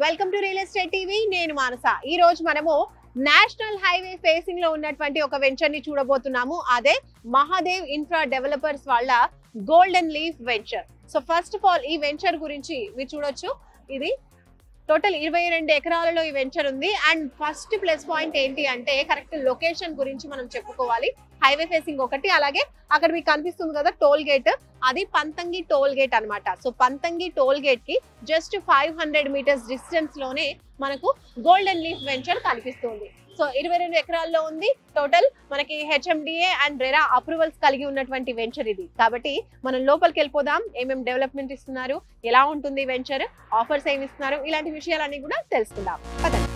Welcome to real estate TV. నేను మానస. ఈ రోజు మనము నేషనల్ హైవే ఫేసింగ్ లో ఉన్నటువంటి ఒక వెంచర్ ని చూడబోతున్నాము. అదే మహాదేవ్ ఇన్ఫ్రా డెవలపర్స్ వాళ్ళ golden leaf venture. So first of all ఈ వెంచర్ గురించి మీరు చూడొచ్చు. ఇది టోటల్ 22 ఎకరాలలో ఈ వెంచర్ ఉంది. అండ్ ఫస్ట్ ప్లస్ పాయింట్ ఏంటి అంటే కరెక్ట్ లొకేషన్ గురించి మనం చెప్పుకోవాలి. హైవే ఫేసింగ్ ఒకటి, అలాగే అక్కడ మీకు కనిపిస్తుంది కదా టోల్ గేట్, అది పంతంగి టోల్ గేట్ అనమాట. సో పంతంగి టోల్ గేట్ కి జస్ట్ 500 మీటర్స్ డిస్టెన్స్ లోనే మనకు గోల్డెన్ లీఫ్ వెంచర్ కనిపిస్తుంది. సో 22 ఎకరాల్లో ఉంది. టోటల్ మనకి హెచ్ఎండిఏ అండ్ రెరా అప్రూవల్స్ కలిగి ఉన్నటువంటి వెంచర్ ఇది. కాబట్టి మనం లోపలికి వెళ్ళిపోదాం. ఏమేమి డెవలప్మెంట్ ఇస్తున్నారు, ఎలా ఉంటుంది వెంచర్, ఆఫర్స్ ఏమి ఇస్తున్నారు, ఇలాంటి విషయాలన్నీ కూడా తెలుసుకుందాం. పదండి.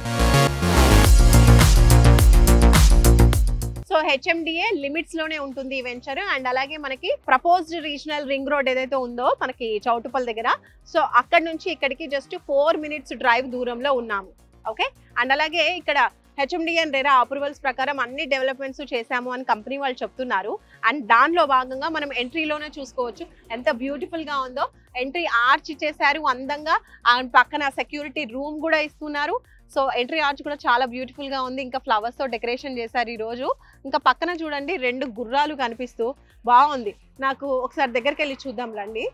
సో హెచ్ఎండిఏ లిమిట్స్ లోనే ఉంటుంది ఈ వెంచర్. అండ్ అలాగే మనకి ప్రపోజ్డ్ రీజనల్ రింగ్ రోడ్ ఏదైతే ఉందో మనకి చౌటుపల్ దగ్గర, సో అక్కడ నుంచి ఇక్కడికి జస్ట్ 4 మినిట్స్ డ్రైవ్ దూరంలో ఉన్నాము. ఓకే. అండ్ అలాగే ఇక్కడ హెచ్ఎండిఏ అండ్ రెరా అప్రూవల్స్ ప్రకారం అన్ని డెవలప్మెంట్స్ చేశాము అని కంపెనీ వాళ్ళు చెప్తున్నారు. అండ్ దానిలో భాగంగా మనం ఎంట్రీలోనే చూసుకోవచ్చు ఎంత బ్యూటిఫుల్ గా ఉందో. ఎంట్రీ ఆర్చ్ ఇచ్చేసారు అందంగా, అండ్ పక్కన సెక్యూరిటీ రూమ్ కూడా ఇస్తున్నారు. సో ఎంట్రీ ఆర్చ్ కూడా చాలా బ్యూటిఫుల్ గా ఉంది. ఇంకా ఫ్లవర్స్ తో డెకరేషన్ చేశారు ఈ రోజు. ఇంకా పక్కన చూడండి 2 గుర్రాలు కనిపిస్తూ బాగుంది. నాకు ఒకసారి దగ్గరికి వెళ్ళి చూద్దాం రండి.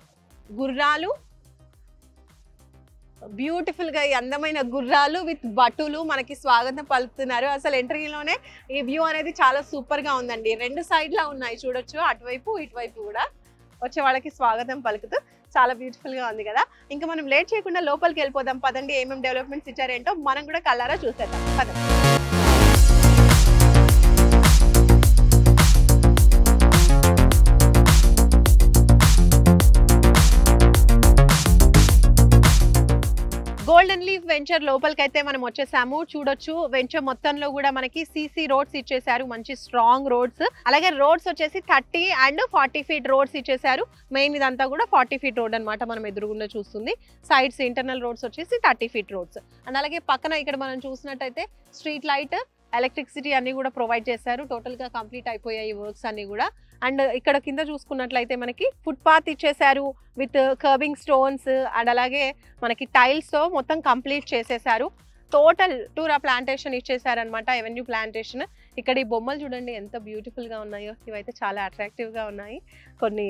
గుర్రాలు బ్యూటిఫుల్ గా, ఈ అందమైన గుర్రాలు విత్ బటులు మనకి స్వాగతం పలుకుతున్నారు. అసలు ఎంట్రీలోనే ఈ వ్యూ అనేది చాలా సూపర్ గా ఉందండి. 2 సైడ్లా ఉన్నాయి చూడొచ్చు, అటువైపు ఇటువైపు కూడా వచ్చే వాళ్ళకి స్వాగతం పలుకుతూ చాలా బ్యూటిఫుల్ గా ఉంది కదా. ఇంకా మనం లేట్ చేయకుండా లోపలికి వెళ్ళిపోదాం. పదండి, ఏమేమి డెవలప్మెంట్స్ ఇచ్చారేంటో మనం కూడా కళ్ళారా చూసేద్దాం. పదండి. గోల్డెన్ లీఫ్ వెంచర్ లోపలికైతే మనం వచ్చేసాము. చూడొచ్చు వెంచర్ మొత్తంలో కూడా మనకి సీసీ రోడ్స్ ఇచ్చేసారు, మంచి స్ట్రాంగ్ రోడ్స్. అలాగే రోడ్స్ వచ్చేసి 30 అండ్ 40 ఫీట్ రోడ్స్ ఇచ్చేసారు. మెయిన్ ఇదంతా కూడా 40 ఫీట్ రోడ్ అనమాట, మనం ఎదురుగుండా చూస్తుంది. సైడ్స్ ఇంటర్నల్ రోడ్స్ వచ్చేసి 30 ఫీట్ రోడ్స్. అండ్ అలాగే పక్కన ఇక్కడ మనం చూసినట్టయితే స్ట్రీట్ లైట్, ఎలక్ట్రిసిటీ అన్ని కూడా ప్రొవైడ్ చేశారు. టోటల్ గా కంప్లీట్ అయిపోయాయి వర్క్స్ అన్ని కూడా. అండ్ ఇక్కడ కింద చూసుకున్నట్లయితే మనకి ఫుట్ పాత్ ఇచ్చేసారు విత్ కర్వింగ్ స్టోన్స్. అండ్ అలాగే మనకి టైల్స్ తో మొత్తం కంప్లీట్ చేసేసారు. టోటల్ టూరా ప్లాంటేషన్ ఇచ్చేసారనమాట, ఎవెన్యూ ప్లాంటేషన్. ఇక్కడ ఈ బొమ్మలు చూడండి ఎంత బ్యూటిఫుల్ గా ఉన్నాయో. ఇవైతే చాలా అట్రాక్టివ్ గా ఉన్నాయి. కొన్ని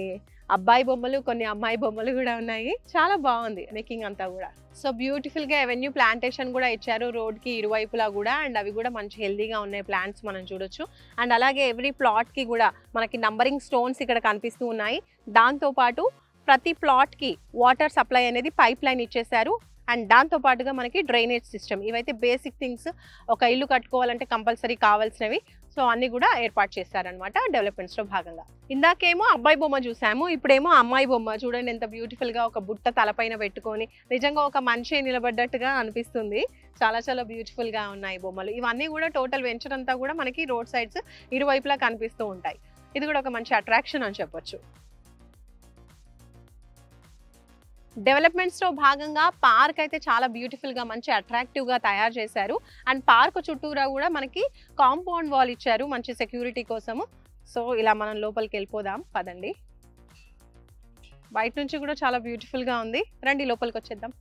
అబ్బాయి బొమ్మలు, కొన్ని అమ్మాయి బొమ్మలు కూడా ఉన్నాయి. చాలా బాగుంది మేకింగ్ అంతా కూడా. సో బ్యూటిఫుల్ గా ఎవెన్యూ ప్లాంటేషన్ కూడా ఇచ్చారు రోడ్ కి ఇరువైపులా కూడా. అండ్ అవి కూడా మంచి హెల్దీగా ఉన్నాయి ప్లాంట్స్ మనం చూడొచ్చు. అండ్ అలాగే ఎవ్రీ ప్లాట్ కి కూడా మనకి నంబరింగ్ స్టోన్స్ ఇక్కడ కనిపిస్తూ ఉన్నాయి. దాంతో పాటు ప్రతి ప్లాట్ కి వాటర్ సప్లై అనేది పైప్ లైన్ ఇచ్చేసారు. అండ్ దాంతో పాటుగా మనకి డ్రైనేజ్ సిస్టమ్, ఇవైతే బేసిక్ థింగ్స్ ఒక ఇల్లు కట్టుకోవాలంటే కంపల్సరీ కావాల్సినవి. సో అన్ని కూడా ఏర్పాటు చేశారనమాట డెవలప్మెంట్స్ లో భాగంగా. ఇందాకేమో అబ్బాయి బొమ్మ చూసాము, ఇప్పుడేమో అమ్మాయి బొమ్మ. చూడండి ఎంత బ్యూటిఫుల్ గా ఒక బుట్ట తలపైన పెట్టుకొని నిజంగా ఒక మనిషి నిలబడ్డట్టుగా అనిపిస్తుంది. చాలా చాలా బ్యూటిఫుల్ గా ఉన్నాయి బొమ్మలు. ఇవన్నీ కూడా టోటల్ వెంచర్ అంతా కూడా మనకి రోడ్ సైడ్స్ ఇరువైపులా కనిపిస్తూ ఉంటాయి. ఇది కూడా ఒక మంచి అట్రాక్షన్ అని చెప్పొచ్చు. డెవలప్మెంట్స్ లో భాగంగా పార్క్ అయితే చాలా బ్యూటిఫుల్ గా మంచి అట్రాక్టివ్ గా తయారు చేశారు. అండ్ పార్క్ చుట్టూరా కూడా మనకి కాంపౌండ్ వాల్ ఇచ్చారు మంచి సెక్యూరిటీ కోసము. సో ఇలా మనం లోపలికి వెళ్ళిపోదాం పదండి. బయట నుంచి కూడా చాలా బ్యూటిఫుల్ గా ఉంది. రండి లోపలికి వచ్చేద్దాం.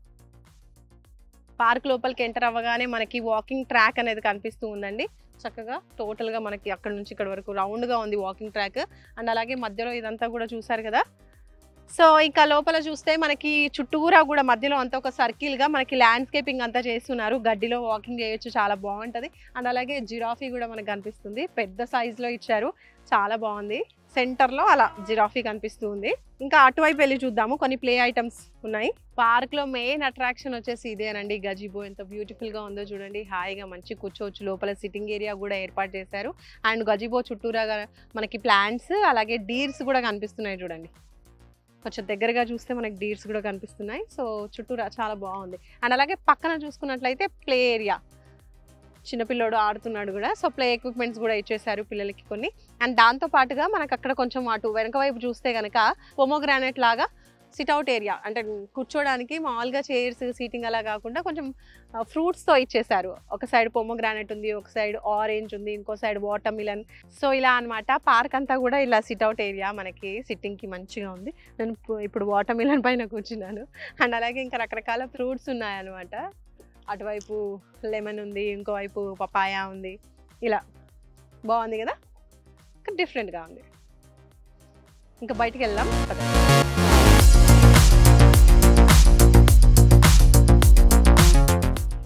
పార్క్ లోపలికి ఎంటర్ అవ్వగానే మనకి వాకింగ్ ట్రాక్ అనేది కనిపిస్తూ ఉందండి. చక్కగా టోటల్ గా మనకి అక్కడ నుంచి ఇక్కడ వరకు రౌండ్ గా ఉంది వాకింగ్ ట్రాక్. అండ్ అలాగే మధ్యలో ఇదంతా కూడా చూసారు కదా. సో ఇంకా లోపల చూస్తే మనకి చుట్టూరా కూడా మధ్యలో అంతా ఒక సర్కిల్ గా మనకి ల్యాండ్స్కేపింగ్ అంతా చేస్తున్నారు. గడ్డిలో వాకింగ్ చేయొచ్చు, చాలా బాగుంటది. అండ్ అలాగే జిరాఫీ కూడా మనకు కనిపిస్తుంది, పెద్ద సైజ్ లో ఇచ్చారు, చాలా బాగుంది. సెంటర్ లో అలా జిరాఫీ కనిపిస్తుంది. ఇంకా అటువైపు వెళ్ళి చూద్దాము, కొన్ని ప్లే ఐటమ్స్ ఉన్నాయి. పార్క్ లో మెయిన్ అట్రాక్షన్ వచ్చేసి ఇదేనండి, గజిబో. ఎంత బ్యూటిఫుల్ గా ఉందో చూడండి. హాయిగా మంచి కూర్చోవచ్చు. లోపల సిట్టింగ్ ఏరియా కూడా ఏర్పాటు చేశారు. అండ్ గజిబో చుట్టూరా మనకి ప్లాంట్స్, అలాగే డీర్స్ కూడా కనిపిస్తున్నాయి చూడండి. కొంచెం దగ్గరగా చూస్తే మనకి డీర్స్ కూడా కనిపిస్తున్నాయి. సో చుట్టూరా చాలా బాగుంది. అండ్ అలాగే పక్కన చూసుకున్నట్లయితే ప్లే ఏరియా, చిన్నపిల్లోడు ఆడుతున్నాడు కూడా. సో ప్లే ఎక్విప్మెంట్స్ కూడా ఇచ్చేసారు పిల్లలకి కొన్ని. అండ్ దాంతో పాటుగా మనకు అక్కడ కొంచెం అటు వెనక వైపు చూస్తే కనుక పొమోగ్రానైట్ లాగా సిట్అవుట్ ఏరియా, అంటే కూర్చోడానికి మామూలుగా చైర్స్ సీటింగ్ అలా కాకుండా కొంచెం ఫ్రూట్స్తో ఇచ్చేసారు. ఒక సైడ్ పొమోగ్రానైట్ ఉంది, ఒక సైడ్ ఆరెంజ్ ఉంది, ఇంకో సైడ్ వాటర్ మిలన్. సో ఇలా అనమాట పార్క్ అంతా కూడా ఇలా సిట్అవుట్ ఏరియా మనకి సిట్టింగ్కి మంచిగా ఉంది. నేను ఇప్పుడు వాటర్ మిలన్ పైన కూర్చున్నాను. అండ్ అలాగే ఇంకా రకరకాల ఫ్రూట్స్ ఉన్నాయన్నమాట. అటువైపు లెమన్ ఉంది, ఇంకోవైపు పపాయా ఉంది. ఇలా బాగుంది కదా, డిఫరెంట్గా ఉంది. ఇంకా బయటికి వెళ్దాం.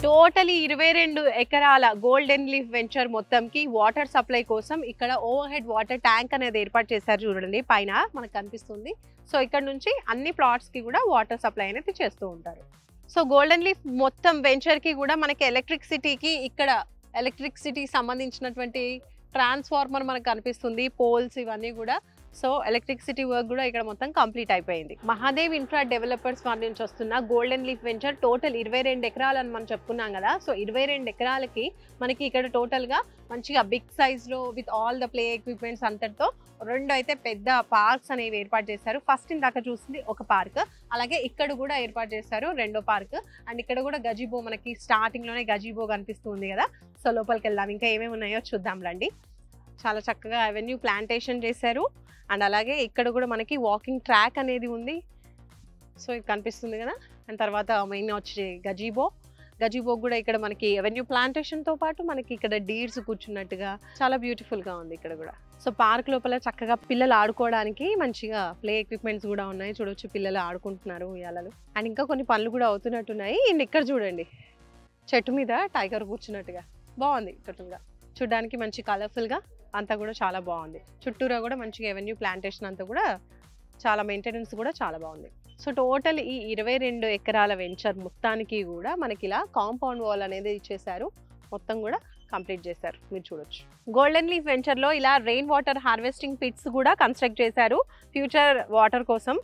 టోటలీ 22 ఎకరాల గోల్డెన్ లీఫ్ వెంచర్ మొత్తంకి వాటర్ సప్లై కోసం ఇక్కడ ఓవర్ హెడ్ వాటర్ ట్యాంక్ అనేది ఏర్పాటు చేశారు. చూడండి పైన మనకు కనిపిస్తుంది. సో ఇక్కడ నుంచి అన్ని ప్లాట్స్ కి కూడా వాటర్ సప్లై అనేది చేస్తూ ఉంటారు. సో గోల్డెన్ లీఫ్ మొత్తం వెంచర్ కి కూడా మనకి ఎలక్ట్రిసిటీకి ఇక్కడ ఎలక్ట్రిసిటీ సంబంధించినటువంటి ట్రాన్స్ఫార్మర్ మనకు కనిపిస్తుంది, పోల్స్ ఇవన్నీ కూడా. సో ఎలక్ట్రిసిటీ వర్క్ కూడా ఇక్కడ మొత్తం కంప్లీట్ అయిపోయింది. మహాదేవ్ ఇన్ఫ్రా డెవలపర్స్ వారి నుంచి వస్తున్న గోల్డెన్ లీఫ్ వెంచర్ టోటల్ 22 ఎకరాలు అని మనం చెప్పుకున్నాం కదా. సో 22 ఎకరాలకి మనకి ఇక్కడ టోటల్ గా మంచిగా బిగ్ సైజ్ లో with all the play equipments అంతటితో 2 అయితే పెద్ద పార్క్స్ అనేవి ఏర్పాటు చేశారు. ఫస్ట్ ఇందాక చూసింది ఒక పార్క్, అలాగే ఇక్కడ కూడా ఏర్పాటు చేశారు 2వ పార్క్. అండ్ ఇక్కడ కూడా గజిబో మనకి స్టార్టింగ్ లోనే గజిబో కనిపిస్తుంది కదా. సో లోపలికి వెళ్దాం, ఇంకా ఏమేమి ఉన్నాయో చూద్దాం రండి. చాలా చక్కగా అవెన్యూ ప్లాంటేషన్ చేశారు. అండ్ అలాగే ఇక్కడ కూడా మనకి వాకింగ్ ట్రాక్ అనేది ఉంది. సో ఇది కనిపిస్తుంది కదా. అండ్ తర్వాత మెయిన్ వచ్చి గజిబో కూడా ఇక్కడ మనకి అవెన్యూ ప్లాంటేషన్తో పాటు మనకి ఇక్కడ డీర్స్ కూర్చున్నట్టుగా చాలా బ్యూటిఫుల్గా ఉంది ఇక్కడ కూడా. సో పార్క్ లోపల చక్కగా పిల్లలు ఆడుకోవడానికి మంచిగా ప్లే ఎక్విప్మెంట్స్ కూడా ఉన్నాయి. చూడొచ్చు పిల్లలు ఆడుకుంటున్నారు ఉయ్యాలలు. అండ్ ఇంకా కొన్ని పనులు కూడా అవుతున్నట్టున్నాయి. అండ్ ఇక్కడ చూడండి చెట్టు మీద టైగర్ కూర్చున్నట్టుగా బాగుంది. టోటల్గా చూడడానికి మంచి కలర్ఫుల్గా అంతా కూడా చాలా బాగుంది. చుట్టూరా కూడా మంచిగా ఎవెన్యూ ప్లాంటేషన్ అంతా కూడా చాలా మెయింటెనెన్స్ కూడా చాలా బాగుంది. సో టోటల్ ఈ 22 ఎకరాల వెంచర్ మొత్తానికి కూడా మనకి ఇలా కాంపౌండ్ వాల్ అనేది ఇచ్చేసారు. మొత్తం కూడా కంప్లీట్ చేశారు, మీరు చూడొచ్చు. గోల్డెన్ లీఫ్ వెంచర్లో ఇలా రెయిన్ వాటర్ హార్వెస్టింగ్ పిట్స్ కూడా కన్స్ట్రక్ట్ చేశారు ఫ్యూచర్ వాటర్ కోసం.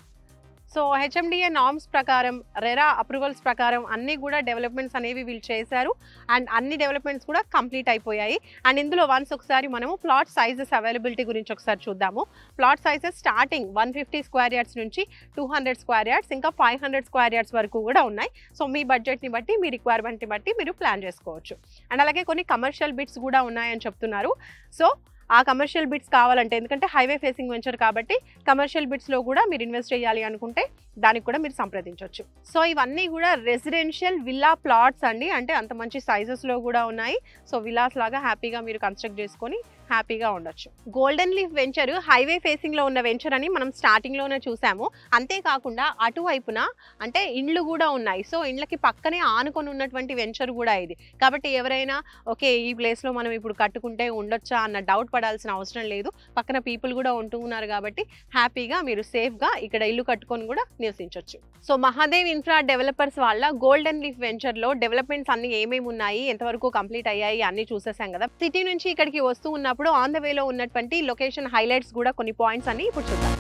సో హెచ్ఎండిఏ నార్మ్స్ ప్రకారం, రెరా అప్రూవల్స్ ప్రకారం అన్నీ కూడా డెవలప్మెంట్స్ అనేవి వీళ్ళు చేశారు. అండ్ అన్ని డెవలప్మెంట్స్ కూడా కంప్లీట్ అయిపోయాయి. అండ్ ఇందులో వన్స్ ఒకసారి మనము ప్లాట్ సైజెస్ అవైలబిలిటీ గురించి ఒకసారి చూద్దాము. Plot sizes starting 150 square yards నుంచి 200 స్క్వేర్ యార్డ్స్, ఇంకా 500 స్క్వేర్ యార్డ్స్ వరకు కూడా ఉన్నాయి. సో మీ బడ్జెట్ని బట్టి, మీ రిక్వైర్మెంట్ని బట్టి మీరు ప్లాన్ చేసుకోవచ్చు. అండ్ అలాగే కొన్ని కమర్షియల్ బిట్స్ కూడా ఉన్నాయని చెప్తున్నారు. సో ఆ కమర్షియల్ బిట్స్ కావాలంటే, ఎందుకంటే హైవే ఫేసింగ్ వెంచర్ కాబట్టి కమర్షియల్ బిట్స్లో కూడా మీరు ఇన్వెస్ట్ చేయాలి అనుకుంటే దానికి కూడా మీరు సంప్రదించవచ్చు. సో ఇవన్నీ కూడా రెసిడెన్షియల్ విల్లా ప్లాట్స్ అండి, అంటే అంత మంచి సైజెస్లో కూడా ఉన్నాయి. సో విల్లాస్ లాగా హ్యాపీగా మీరు కన్స్ట్రక్ట్ చేసుకొని హ్యాపీగా ఉండొచ్చు. గోల్డెన్ లీఫ్ వెంచర్ హైవే ఫేసింగ్లో ఉన్న వెంచర్ అని మనం స్టార్టింగ్లోనే చూసాము. అంతేకాకుండా అటువైపున అంటే ఇండ్లు కూడా ఉన్నాయి. సో ఇండ్లకి పక్కనే ఆనుకొని ఉన్నటువంటి వెంచర్ కూడా ఇది. కాబట్టి ఎవరైనా ఓకే ఈ ప్లేస్లో మనం ఇప్పుడు కట్టుకుంటే ఉండొచ్చా అన్న డౌట్ పడాల్సిన అవసరం లేదు. పక్కన పీపుల్ కూడా ఉంటూ ఉన్నారు కాబట్టి హ్యాపీగా మీరు సేఫ్గా ఇక్కడ ఇల్లు కట్టుకొని కూడా నివసించవచ్చు. సో మహాదేవ్ ఇన్ఫ్రా డెవలపర్స్ వాళ్ళ గోల్డెన్ లీఫ్ వెంచర్లో డెవలప్మెంట్స్ అన్ని ఏమేమి ఉన్నాయి, ఎంతవరకు కంప్లీట్ అయ్యాయి అన్ని చూసేసాం కదా. సిటీ నుంచి ఇక్కడికి వస్తూ ఉన్నప్పుడు ఆన్ ద వేలో ఉన్నటువంటి లొకేషన్ హైలైట్స్ కూడా కొన్ని పాయింట్స్ అన్ని ఇప్పుడు చూద్దాం.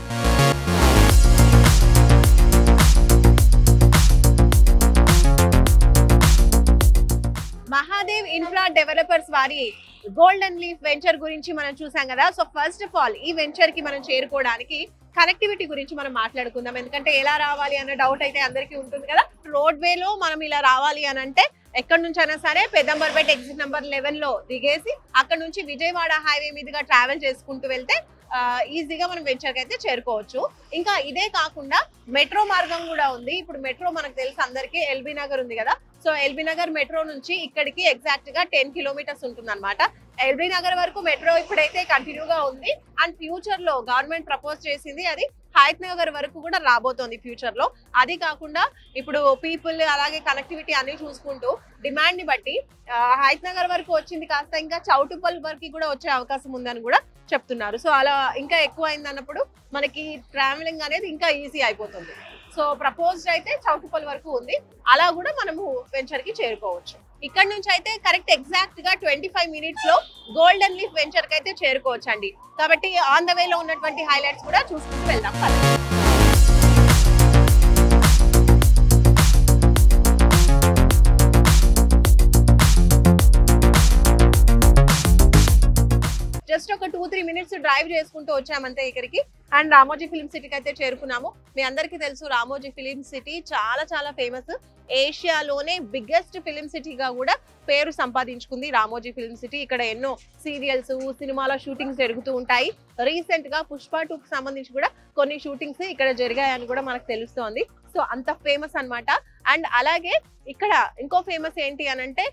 మహాదేవ్ ఇన్ఫ్రా డెవలపర్స్ వారి గోల్డెన్ లీఫ్ వెంచర్ గురించి మనం చూసాం కదా. సో ఫస్ట్ ఆఫ్ ఆల్ ఈ వెంచర్ కి మనం చేరుకోవడానికి కనెక్టివిటీ గురించి మనం మాట్లాడుకుందాం. ఎందుకంటే ఎలా రావాలి అన్న డౌట్ అయితే అందరికీ ఉంటుంది కదా. రోడ్ వేలో మనం ఇలా రావాలి అని అంటే ఎక్కడి నుంచి అయినా సరే పెద్దంబర్పేట ఎగ్జిట్ నెంబర్ 11 లో దిగేసి అక్కడ నుంచి విజయవాడ హైవే మీదుగా ట్రావెల్ చేసుకుంటూ వెళ్తే ఈజీగా మనం వెంచర్కి అయితే చేరుకోవచ్చు. ఇంకా ఇదే కాకుండా మెట్రో మార్గం కూడా ఉంది. ఇప్పుడు మెట్రో మనకు తెలుసు అందరికీ, ఎల్బీ నగర్ ఉంది కదా. సో ఎల్బీ నగర్ మెట్రో నుంచి ఇక్కడికి ఎగ్జాక్ట్ గా 10 కిలోమీటర్స్ ఉంటుంది అనమాట. ఎల్బీ నగర్ వరకు మెట్రో ఇప్పుడైతే కంటిన్యూగా ఉంది. అండ్ ఫ్యూచర్ లో గవర్నమెంట్ ప్రపోజ్ చేసింది అది హయత్ నగర్ వరకు కూడా రాబోతోంది ఫ్యూచర్ లో. అది కాకుండా ఇప్పుడు పీపుల్ అలాగే కనెక్టివిటీ అన్ని చూసుకుంటూ డిమాండ్ ని బట్టి హయత్ నగర్ వరకు వచ్చింది కాస్త ఇంకా చౌటుపల్ వరకు కూడా వచ్చే అవకాశం ఉందని కూడా చెప్తున్నారు. సో అలా ఇంకా ఎక్కువ అయింది అన్నప్పుడు మనకి ట్రావెలింగ్ అనేది ఇంకా ఈజీ అయిపోతుంది. సో ప్రపోజ్డ్ అయితే చౌటుపల్ వరకు ఉంది, అలా కూడా మనము వెంచర్ కి చేరుకోవచ్చు. ఇక్కడ నుంచి అయితే కరెక్ట్ ఎగ్జాక్ట్ గా 25 మినిట్స్ లో గోల్డెన్ లీఫ్ వెంచర్ కి అయితే చేరుకోవచ్చు అండి. కాబట్టి ఆన్ ద వే లో ఉన్నటువంటి హైలైట్స్ కూడా చూసుకుంటూ వెళ్దాం. జస్ట్ ఒక 2-3 మినిట్స్ డ్రైవ్ చేసుకుంటూ వచ్చామంతే ఇక్కడికి. అండ్ రామోజీ ఫిలిం సిటీకి అయితే చేరుకున్నాము. మీ అందరికీ తెలుసు రామోజీ ఫిలిం సిటీ చాలా చాలా ఫేమస్. ఏషియాలోనే బిగ్గెస్ట్ ఫిలిం సిటీగా కూడా పేరు సంపాదించుకుంది రామోజీ ఫిలిం సిటీ. ఇక్కడ ఎన్నో సీరియల్స్, సినిమాల షూటింగ్స్ జరుగుతూ ఉంటాయి. రీసెంట్ గా పుష్ప 2 కి సంబంధించి కూడా కొన్ని షూటింగ్స్ ఇక్కడ జరిగాయని కూడా మనకు తెలుస్తోంది. సో అంత ఫేమస్ అన్నమాట. అండ్ అలాగే ఇక్కడ ఇంకో ఫేమస్ ఏంటి అని అంటే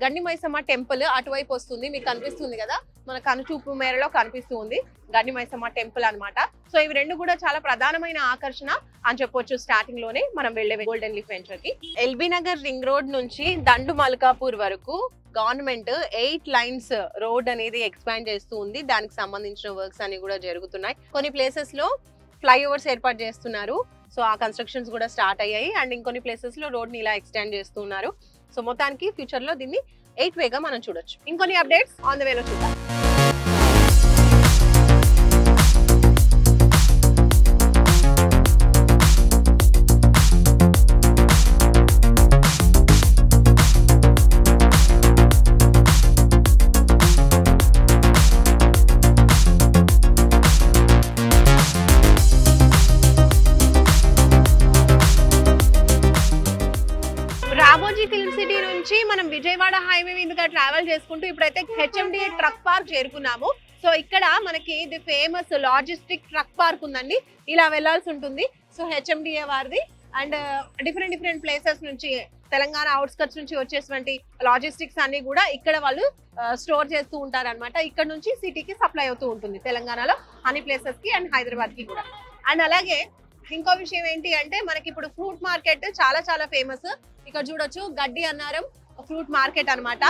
గండి మైసమ్మ టెంపుల్ అటువైపు వస్తుంది, మీకు కనిపిస్తుంది కదా, మన కనుచూపు మేరలో కనిపిస్తుంది గండి మైసమ్మ టెంపుల్ అన్నమాట. సో ఇవి రెండు కూడా చాలా ప్రధానమైన ఆకర్షణ అని చెప్పొచ్చు స్టార్టింగ్ లోనే మనం వెళ్ళే గోల్డెన్ లీఫ్ వెంచర్ కి. ఎల్బీ నగర్ రింగ్ రోడ్ నుంచి దండు మల్కాపూర్ వరకు గవర్నమెంట్ 8 లైన్స్ రోడ్ అనేది ఎక్స్పాండ్ చేస్తూ ఉంది. దానికి సంబంధించిన వర్క్స్ అన్ని కూడా జరుగుతున్నాయి. కొన్ని ప్లేసెస్ లో ఫ్లైఓవర్స్ ఏర్పాటు చేస్తున్నారు. సో ఆ కన్స్ట్రక్షన్స్ కూడా స్టార్ట్ అయ్యాయి. అండ్ ఇంకొన్ని ప్లేసెస్ లో రోడ్ ని ఇలా ఎక్స్టెండ్ చేస్తున్నారు. సో మొత్తానికి ఫ్యూచర్ లో దీన్ని 8 వేగా మనం చూడొచ్చు. ఇంకొన్ని అప్డేట్స్ ఆన్ ద వేలో చూద్దాం. రామోజీ ఫిల్మ్ సిటీ నుంచి మనం విజయవాడ హైవే మీదుగా ట్రావెల్ చేసుకుంటూ ఇప్పుడైతే హెచ్ఎండిఏ ట్రక్ పార్క్ చేరుకున్నాము. సో ఇక్కడ మనకి ఇది ఫేమస్ లాజిస్టిక్ ట్రక్ పార్క్ ఉందండి. ఇలా వెళ్లాల్సి ఉంటుంది. సో హెచ్ఎండిఏ వారిది. అండ్ డిఫరెంట్ ప్లేసెస్ నుంచి తెలంగాణ అవుట్స్కట్స్ నుంచి వచ్చేటువంటి లాజిస్టిక్స్ అన్ని కూడా ఇక్కడ వాళ్ళు స్టోర్ చేస్తూ ఉంటారు అనమాట. ఇక్కడ నుంచి సిటీకి సప్లై అవుతూ ఉంటుంది తెలంగాణలో అన్ని ప్లేసెస్ కి అండ్ హైదరాబాద్ కి కూడా. అండ్ అలాగే ఇంకో విషయం ఏంటి అంటే మనకి ఇప్పుడు ఫ్రూట్ మార్కెట్ చాలా ఫేమస్. ఇక్కడ చూడొచ్చు గడ్డి అన్నారం ఫ్రూట్ మార్కెట్ అన్నమాట.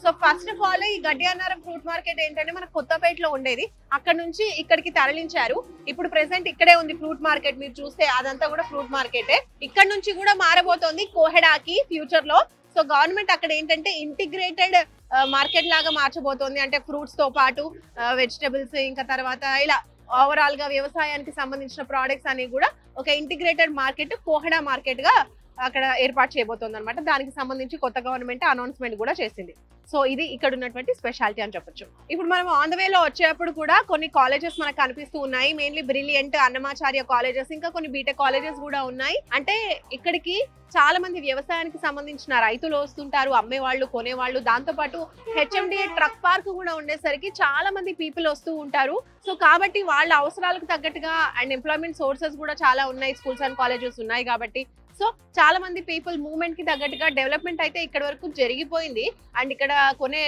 సో ఫస్ట్ ఆఫ్ ఆల్ ఈ గడ్డి అన్నారం ఫ్రూట్ మార్కెట్ ఏంటంటే మన కొత్తపేటలో ఉండేది, అక్కడ నుంచి ఇక్కడికి తరలించారు. ఇప్పుడు ప్రెసెంట్ ఇక్కడే ఉంది ఫ్రూట్ మార్కెట్. మీరు చూస్తే అదంతా కూడా ఫ్రూట్ మార్కెటే. ఇక్కడ నుంచి కూడా మారబోతోంది కోహెడాకి ఫ్యూచర్ లో. సో గవర్నమెంట్ అక్కడ ఏంటంటే ఇంటిగ్రేటెడ్ మార్కెట్ లాగా మార్చబోతోంది. అంటే ఫ్రూట్స్ తో పాటు వెజిటబుల్స్ ఇంకా తర్వాత ఇలా ఓవరాల్ గా వ్యవసాయానికి సంబంధించిన ప్రోడక్ట్స్ అన్ని కూడా ఒక ఇంటిగ్రేటెడ్ మార్కెట్ కోహెడా మార్కెట్ గా అక్కడ ఏర్పాటు చేయబోతోంది అనమాట. దానికి సంబంధించి కొత్త గవర్నమెంట్ అనౌన్స్మెంట్ కూడా చేసింది. సో ఇది ఇక్కడ ఉన్నటువంటి స్పెషాలిటీ అని చెప్పొచ్చు. ఇప్పుడు మనం ఆన్ ద వేలో వచ్చేటప్పుడు కూడా కొన్ని కాలేజెస్ మనకు కనిపిస్తూ ఉన్నాయి. మెయిన్లీ బ్రిలియంట్, అన్నమాచార్య కాలేజెస్, ఇంకా కొన్ని బీటెక్ కాలేజెస్ కూడా ఉన్నాయి. అంటే ఇక్కడికి చాలా మంది వ్యవసాయానికి సంబంధించిన రైతులు వస్తుంటారు, అమ్మేవాళ్ళు, కొనేవాళ్ళు. దాంతో పాటు హెచ్ఎండిఏ ట్రక్ పార్క్ కూడా ఉండేసరికి చాలా మంది పీపుల్ వస్తూ ఉంటారు. సో కాబట్టి వాళ్ళ అవసరాలకు తగ్గట్టుగా అండ్ ఎంప్లాయ్మెంట్ సోర్సెస్ కూడా చాలా ఉన్నాయి, స్కూల్స్ అండ్ కాలేజెస్ ఉన్నాయి కాబట్టి. సో చాలా మంది పీపుల్ మూవ్మెంట్ కి తగ్గట్టుగా డెవలప్మెంట్ అయితే ఇక్కడ వరకు జరిగిపోయింది. అండ్ ఇక్కడ కొనే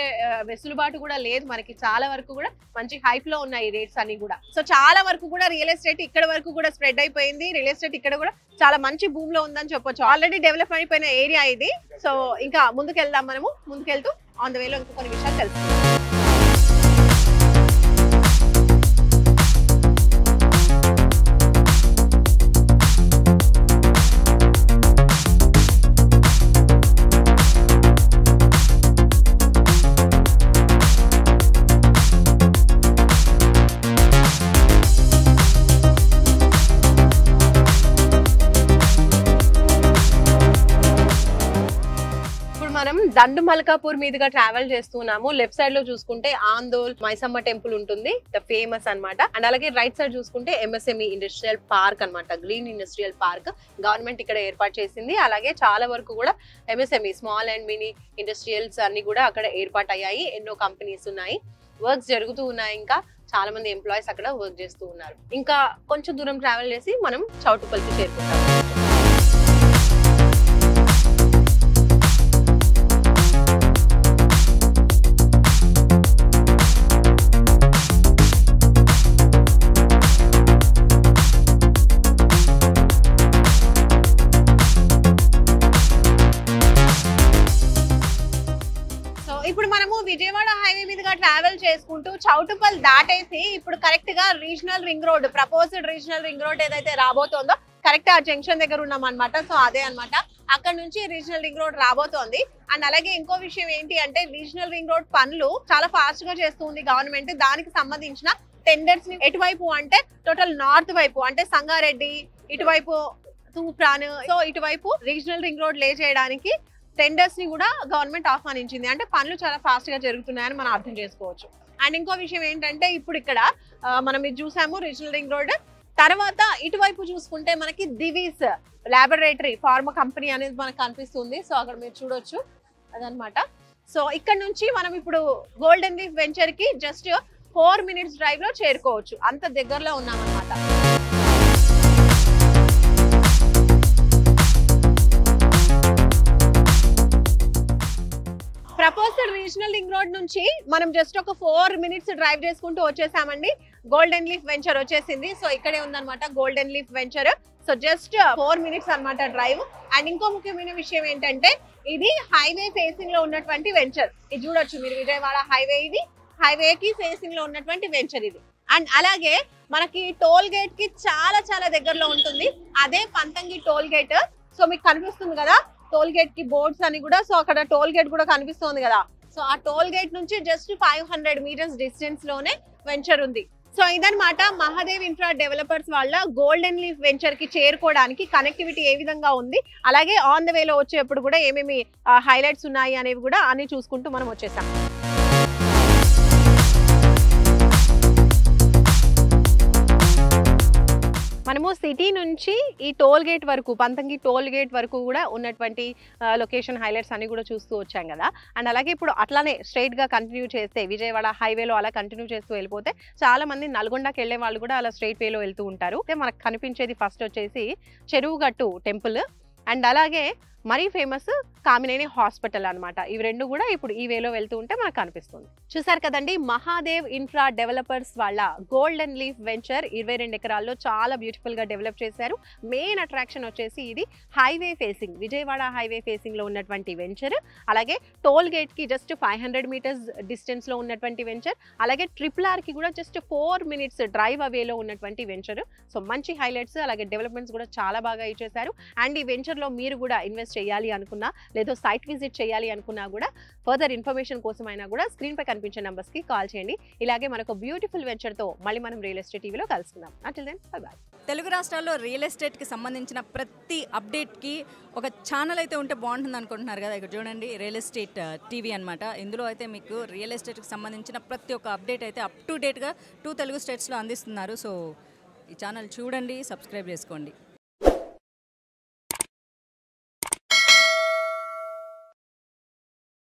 వెసులుబాటు కూడా లేదు మనకి. చాలా వరకు కూడా మంచి హైప్ లో ఉన్నాయి రేట్స్ అన్ని కూడా. సో చాలా వరకు కూడా రియల్ ఎస్టేట్ ఇక్కడ వరకు కూడా స్ప్రెడ్ అయిపోయింది. రియల్ ఎస్టేట్ ఇక్కడ కూడా చాలా మంచి భూమిలో ఉందని చెప్పొచ్చు. ఆల్రెడీ డెవలప్ అయిపోయిన ఏరియా ఇది. సో ఇంకా ముందుకెళ్దాం. మనము ముందుకెళ్తూ ఆన్ ద వేలో ఇంకా కొన్ని విషయాలు తెలుసుకుందాం. దండు మల్కాపూర్ మీదుగా ట్రావెల్ చేస్తున్నాము. లెఫ్ట్ సైడ్ లో చూసుకుంటే ఆందోల్ మైసమ్మ టెంపుల్ ఉంటుంది, ద ఫేమస్ అన్నమాట. అండ్ అలాగే రైట్ సైడ్ చూసుకుంటే ఎంఎస్ఎంఈ ఇండస్ట్రియల్ పార్క్ అన్నమాట, గ్రీన్ ఇండస్ట్రియల్ పార్క్ గవర్నమెంట్ ఇక్కడ ఏర్పాటు చేసింది. అలాగే చాలా వరకు కూడా MSME small and mini industrials అన్ని కూడా అక్కడ ఏర్పాటు అయ్యాయి. ఎన్నో కంపెనీస్ ఉన్నాయి, వర్క్స్ జరుగుతూ ఉన్నాయి. ఇంకా చాలా మంది ఎంప్లాయీస్ అక్కడ వర్క్ చేస్తూ ఉన్నారు. ఇంకా కొంచెం దూరం ట్రావెల్ చేసి మనం చౌటుపల్లికి చేరుకుంటాం. ఇప్పుడు మనము విజయవాడ హైవే మీదుగా ట్రావెల్ చేసుకుంటూ చౌటుపల్ దాటేసి ఇప్పుడు కరెక్ట్ గా regional ring road, proposed regional ring road ఏదైతే రాబోతోందో కరెక్ట్ ఆ జంక్షన్ దగ్గర ఉన్నాం అనమాట. సో అదే అనమాట, అక్కడ నుంచి రీజనల్ రింగ్ రోడ్ రాబోతోంది. అండ్ అలాగే ఇంకో విషయం ఏంటి అంటే రీజనల్ రింగ్ రోడ్ పనులు చాలా ఫాస్ట్ గా చేస్తుంది గవర్నమెంట్. దానికి సంబంధించిన టెండర్స్ ని ఎటువైపు అంటే టోటల్ నార్త్ వైపు, అంటే సంగారెడ్డి ఇటువైపు తూప్రాన్, సో ఇటువైపు రీజనల్ రింగ్ రోడ్ లే చేయడానికి టెండర్స్ ని కూడా గవర్నమెంట్ ఆహ్వానించింది. అంటే పనులు చాలా ఫాస్ట్ గా జరుగుతున్నాయని మనం అర్థం చేసుకోవచ్చు. అండ్ ఇంకో విషయం ఏంటంటే ఇప్పుడు ఇక్కడ మనం ఇది చూసాము రీజనల్ రింగ్ రోడ్ తర్వాత ఇటువైపు చూసుకుంటే మనకి దివీస్ ల్యాబొరేటరీ ఫార్మా కంపెనీ అనేది మనకు కనిపిస్తుంది. సో అక్కడ మీరు చూడొచ్చు అదనమాట. సో ఇక్కడ నుంచి మనం ఇప్పుడు గోల్డెన్ లీఫ్ వెంచర్ కి జస్ట్ 4 minutes డ్రైవ్ లో చేరుకోవచ్చు, అంత దగ్గరలో ఉన్నామన్నమాట. ప్రపోజ్డ్ రీజనల్ రింగ్ రోడ్ నుంచి మనం జస్ట్ ఒక 4 minutes డ్రైవ్ చేసుకుంటూ వచ్చేసామండి. గోల్డెన్ లీఫ్ వెంచర్ వచ్చేసింది. సో ఇక్కడే ఉందన్నమాట golden leaf venture. So just 4 minutes అన్నమాట డ్రైవ్. అండ్ ఇంకో ముఖ్యమైన విషయం ఏంటంటే ఇది హైవే ఫేసింగ్ లో ఉన్నటువంటి వెంచర్. ఇది చూడొచ్చు మీరు, విజయవాడ హైవే, ఇది హైవేకి ఫేసింగ్ లో ఉన్నటువంటి వెంచర్ ఇది. అండ్ అలాగే మనకి టోల్ గేట్ కి చాలా చాలా దగ్గరలో ఉంటుంది. అదే పంతంగి టోల్ గేట్. సో మీకు కనిపిస్తుంది కదా టోల్ గేట్ కి బోర్డ్స్ అని కూడా. సో అక్కడ టోల్ గేట్ కూడా కనిపిస్తుంది కదా. సో ఆ టోల్ గేట్ నుంచి జస్ట్ 500 meters డిస్టెన్స్ లోనే వెంచర్ ఉంది. సో ఇదన్నమాట మహాదేవ్ ఇన్ఫ్రా డెవలపర్స్ వాళ్ళ గోల్డెన్ లీఫ్ వెంచర్ కి చేరుకోవడానికి కనెక్టివిటీ ఏ విధంగా ఉంది, అలాగే ఆన్ ద వేలో వచ్చేప్పుడు కూడా ఏమేమి హైలైట్స్ ఉన్నాయి అనేవి కూడా అన్ని చూసుకుంటూ మనం వచ్చేసాం. మనము సిటీ నుంచి ఈ టోల్ గేట్ వరకు, పంతంగి టోల్ గేట్ వరకు కూడా ఉన్నటువంటి లొకేషన్ హైలైట్స్ అన్ని కూడా చూస్తూ వచ్చాం కదా. అండ్ అలాగే ఇప్పుడు అట్లానే స్ట్రైట్ గా కంటిన్యూ చేస్తే విజయవాడ హైవేలో అలా కంటిన్యూ చేస్తూ వెళ్ళిపోతే చాలా మంది నల్గొండకి వెళ్ళే వాళ్ళు కూడా అలా స్ట్రైట్ వేలో వెళ్తూ ఉంటారు. మనకు కనిపించేది ఫస్ట్ వచ్చేసి చెరువుగట్టు టెంపుల్. అండ్ అలాగే మరీ ఫేమస్ కామినేని హాస్పిటల్ అన్నమాట. ఇవి రెండు కూడా ఇప్పుడు ఈ వేలో వెళ్తూ ఉంటే మనకు కనిపిస్తుంది. చూసారు కదండి, మహాదేవ్ ఇన్ఫ్రా డెవలపర్స్ వాళ్ళ గోల్డెన్ లీఫ్ వెంచర్ 22 ఎకరాల్లో చాలా బ్యూటిఫుల్ గా డెవలప్ చేశారు. మెయిన్ అట్రాక్షన్ వచ్చేసి ఇది highway facing, Vijayawada highway facing లో ఉన్నటువంటి వెంచర్. అలాగే టోల్ గేట్ కి జస్ట్ 500 meters డిస్టెన్స్ లో ఉన్నటువంటి వెంచర్. అలాగే RRR కి కూడా జస్ట్ 4 minutes డ్రైవ్ అవేలో ఉన్నటువంటి వెంచర్. సో మంచి హైలైట్స్, అలాగే డెవలప్మెంట్స్ కూడా చాలా బాగా ఇచ్చేశారు. అండ్ ఈ వెంచర్ లో మీరు కూడా ఇన్వెస్ట్ చేయాలి అనుకున్నా, లేదా సైట్ విజిట్ చేయాలి అనుకున్నా కూడా, ఫర్దర్ ఇన్ఫర్మేషన్ కోసం అయినా కూడా స్క్రీన్ పై కనిపించే నంబర్స్ కి కాల్ చేయండి. ఇలాగే మనకు బ్యూటిఫుల్ వెంచర్ తో మళ్ళీ మనం రియల్ ఎస్టేట్ టీవీలో కలుసుకుందాం. Until then bye bye. Telugu రాష్ట్రాల్లో రియల్ ఎస్టేట్కి సంబంధించిన ప్రతి అప్డేట్కి ఒక ఛానల్ అయితే ఉంటే బాగుంటుంది అనుకుంటున్నారు కదా. ఇక్కడ చూడండి, రియల్ ఎస్టేట్ టీవీ అనమాట. ఇందులో అయితే మీకు రియల్ ఎస్టేట్కి సంబంధించిన ప్రతి ఒక్క అప్డేట్ అయితే అప్ టు డేట్గా 2 తెలుగు స్టేట్స్లో అందిస్తున్నారు. సో ఈ ఛానల్ చూడండి, సబ్స్క్రైబ్ చేసుకోండి.